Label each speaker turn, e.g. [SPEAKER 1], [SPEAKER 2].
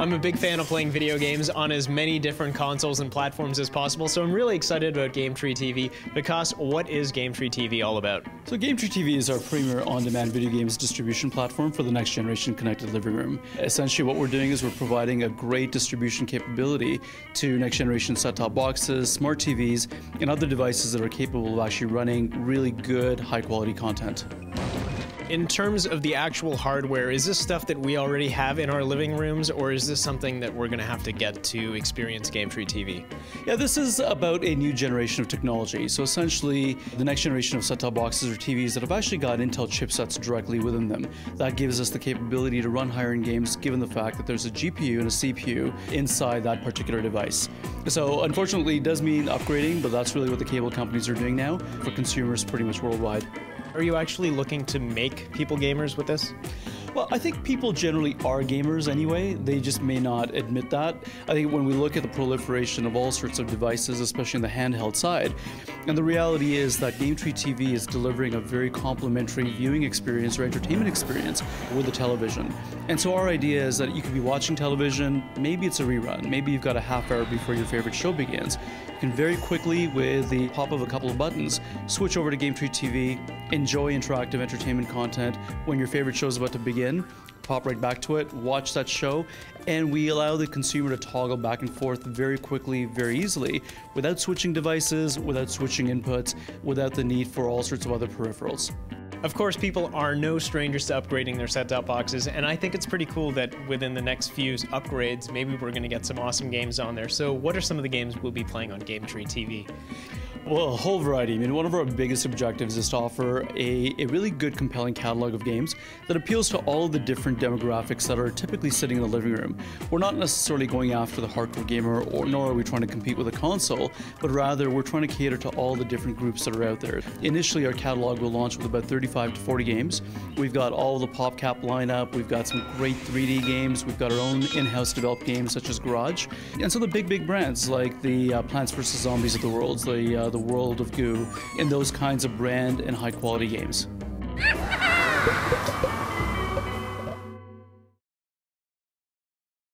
[SPEAKER 1] I'm a big fan of playing video games on as many different consoles and platforms as possible, so I'm really excited about GameTree TV. Vikas, what is GameTree TV all about?
[SPEAKER 2] So GameTree TV is our premier on-demand video games distribution platform for the next generation connected living room. Essentially what we're doing is we're providing a great distribution capability to next generation set-top boxes, smart TVs, and other devices that are capable of actually running really good, high-quality content.
[SPEAKER 1] In terms of the actual hardware, is this stuff that we already have in our living rooms, or is this something that we're going to have to get to experience GameTree TV?
[SPEAKER 2] Yeah, this is about a new generation of technology. So essentially, the next generation of set-top boxes or TVs that have actually got Intel chipsets directly within them. That gives us the capability to run higher-end games, given the fact that there's a GPU and a CPU inside that particular device. So unfortunately, it does mean upgrading, but that's really what the cable companies are doing now for consumers pretty much worldwide.
[SPEAKER 1] Are you actually looking to make people gamers with this?
[SPEAKER 2] Well, I think people generally are gamers anyway. They just may not admit that. I think when we look at the proliferation of all sorts of devices, especially on the handheld side, and the reality is that GameTree TV is delivering a very complimentary viewing experience or entertainment experience with the television. And so our idea is that you could be watching television, maybe it's a rerun, maybe you've got a half hour before your favorite show begins. You can very quickly, with the pop of a couple of buttons, switch over to GameTree TV, enjoy interactive entertainment content when your favorite show is about to begin, pop right back to it, watch that show, and we allow the consumer to toggle back and forth very quickly, very easily, without switching devices, without switching inputs, without the need for all sorts of other peripherals.
[SPEAKER 1] Of course, people are no strangers to upgrading their set-top boxes, and I think it's pretty cool that within the next few upgrades, maybe we're going to get some awesome games on there. So what are some of the games we'll be playing on GameTree TV?
[SPEAKER 2] Well, a whole variety. I mean, one of our biggest objectives is to offer a really good, compelling catalog of games that appeals to all of the different demographics that are typically sitting in the living room. We're not necessarily going after the hardcore gamer, nor are we trying to compete with a console, but rather we're trying to cater to all the different groups that are out there. Initially, our catalog will launch with about 35 to 40 games. We've got all the PopCap lineup, we've got some great 3D games, we've got our own in-house developed games such as Garage, and so the big brands like the Plants vs. Zombies of the world, the World of Goo, and those kinds of brand and high quality games.